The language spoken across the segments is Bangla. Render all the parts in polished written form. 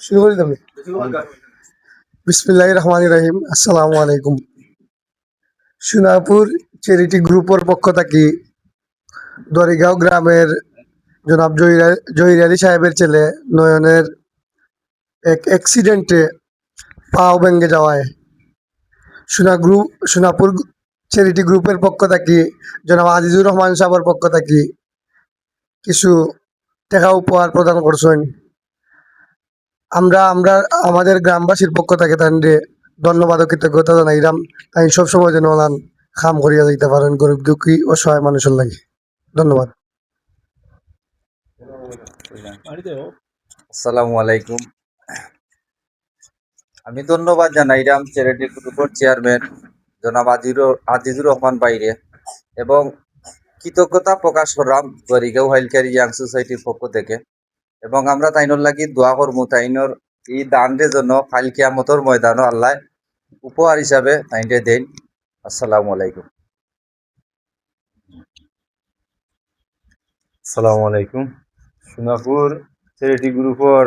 শুরু করি তুমি। বিসমিল্লাহির রহমানির রহিম। আসসালামু আলাইকুম। সোনাপুর চ্যারিটি গ্রুপের পক্ষ থাকি দরিগাঁও গ্রামের জনাব জহির আলী সাহেবের ছেলে নয়নের এক অ্যাক্সিডেন্টে পাও ভেঙে যাওয়ায় সোনাপুর চ্যারিটি গ্রুপের পক্ষ থাকি জনাব আজিজুর রহমান সাহেবের পক্ষ থাকি কিছু টাকা উপহার প্রদান করছেন। আমরা আমরা আমাদের গ্রামবাসীর পক্ষ থেকে তাদের ধন্যবাদ ও কৃতজ্ঞতা জানাইলাম। তাই সবসময় যেন ওনার কাম করিয়া যাইতে পারেন গরিব দুঃখী ও সহায় মানুষের লাগে। ধন্যবাদ। আসসালামু আলাইকুম। আমি ধন্যবাদ জানাইলাম চ্যারিটি গ্রুপের চেয়ারম্যান জনাব আজিজুর রহমান বাইরে এবং কৃতজ্ঞতা প্রকাশ করলাম দরিগাঁও হাইলকারি ইয়াং সোসাইটির পক্ষ থেকে এবং আমরা তাইনর লাগি দোয়া করবো তাইনর এই দানের জন্য কাল কিয়ামতের ময়দানও আল্লাহ উপহার হিসাবে তাইনটা দেন। আসসালামু আলাইকুম। আসসালামু আলাইকুম। সোনাপুর চ্যারিটি গ্রুপের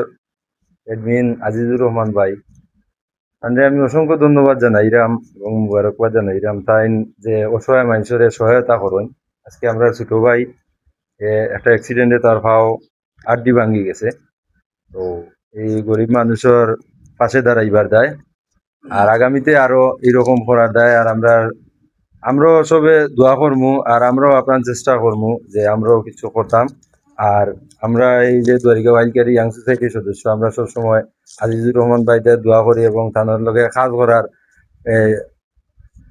অ্যাডমিন আজিজুর রহমান ভাই আন্ডে আমি অসংখ্য ধন্যবাদ জানাইরাম এবং মুবারকবাদ জানাইরাম তাই যে অসহায় মানুষের সহায়তা করেন। আজকে আমরা ছোট ভাই একটা অ্যাক্সিডেন্টে তার পাও আড্ডি ভাঙ্গি গেছে, তো এই গরিব মানুষের পাশে দাঁড়াইবার দেয় আর আগামীতে আরো এরকম করার দেয়। আর আমরাও সবে দোয়া করমু আর আমরাও আপনার চেষ্টা করমু যে আমরাও কিছু করতাম। আর আমরা এই যে দরিগাঁও হাইলকারি ইয়াং সোসাইটির সদস্য, আমরা সবসময় আজিজুর রহমান ভাইদের দোয়া করি এবং তাদের লগে কাজ করার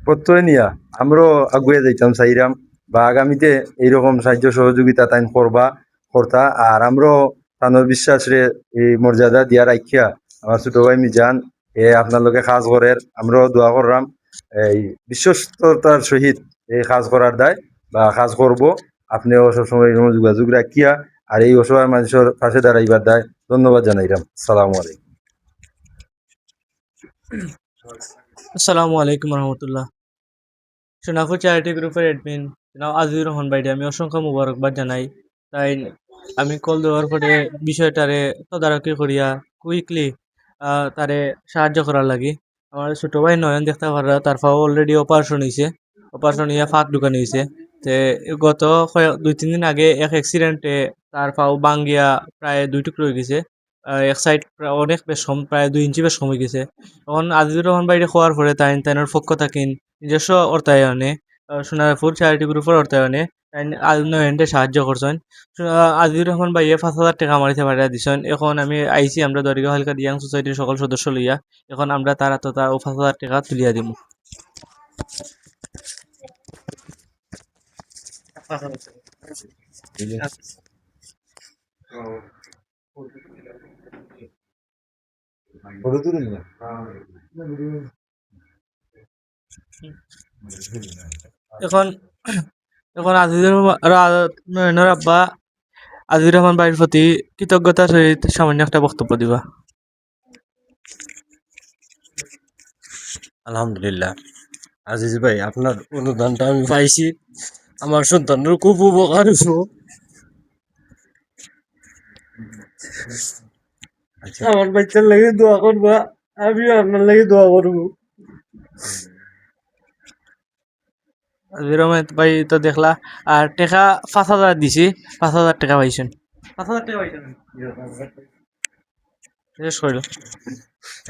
প্রত্যয় নিয়া আমরাও আগুয়ে যাইতাম চাইরাম বা আগামীতে এইরকম সাহায্য সহযোগিতা তাই করতা। আর আমরাও তানোর বিশ্বাসরে এই মর্যাদা দিয়া রাখিয়া আমার ছোট ভাই মিজান আপনার লগে কাজ করের আমরাও দোয়া করলাম এই বিশ্বস্ততার সহিত এই কাজ করার দায় বা কাজ করব। আপনিও সবসময় এরকম যোগাযোগ রাখিয়া আর এই অসহায় মানুষের পাশে দাঁড়াইবার দায়। ধন্যবাদ জানাইলাম। আসসালামু আলাইকুম। আসসালামু আলাইকুম রহমতুল্লাহ। সোনাপুর চ্যারিটি গ্রুপের অ্যাডমিন জনাব আজিজুর রহমান ভাইকে আমি অসংখ্য মুবারকবাদ জানাই। তাই আমি কল দেওয়ার পরে বিষয়টারে তদারকি করিয়া কুইকলি তারে সাহায্য করার লাগি। আমার ছোট ভাই নয়ন দেখতে পারা তার ফাও অলরেডি অপারেশন হয়েছে, অপারেশন হইয়া ফাঁক ঢুকানো হয়েছে। তে গত 2-3 দিন আগে এক অ্যাক্সিডেন্টে তার ফাও বাঙ্গিয়া প্রায় 2 টুকরো হয়ে গেছে। এক সাইড অনেক বেশ প্রায় 2 ইঞ্চি বেশ কমে গেছে। তখন আজিজুর রহমান বাইরে খোয়ার পরে তাইনের পক্ষ থাকিন নিজস্ব অর্থায়নে সোনারপুর চ্যারিটি গ্রুপের অর্থায়নে নয়নটে সাহায্য করছেন। আজিজুর রহমান ভাইয়ে 5,000 টাকা মারিতে পাঠিয়ে দিছেন। এখন আমি আইছি আমরা দরিগাঁও হালকারি ইয়াং সোসাইটির সকল সদস্য লইয়া এখন আমরা তারা তো তার 5,000 টাকা তুলিয়া দিব। এখন এখন নয়নের আব্বা আজিজুর রহমান ভাইয়ের প্রতি কৃতজ্ঞতার সহিত সামান্য একটা বক্তব্য দিবা। আলহামদুলিল্লাহ আজিজ ভাই, আপনার অনুদানটা আমি পাইছি, আমার সন্তানের খুব উপকার হইব। আমার বাচ্চার লাগে দোয়া করবা, আমিও আপনার লাগে দোয়া করবো। আজিজুর রহমান ভাই তো দেখলা আর টাকা 5,000 দিছি, 5,000 টাকা পাইছেন। 5,000 টাকা পাইছেন শেষ করলো।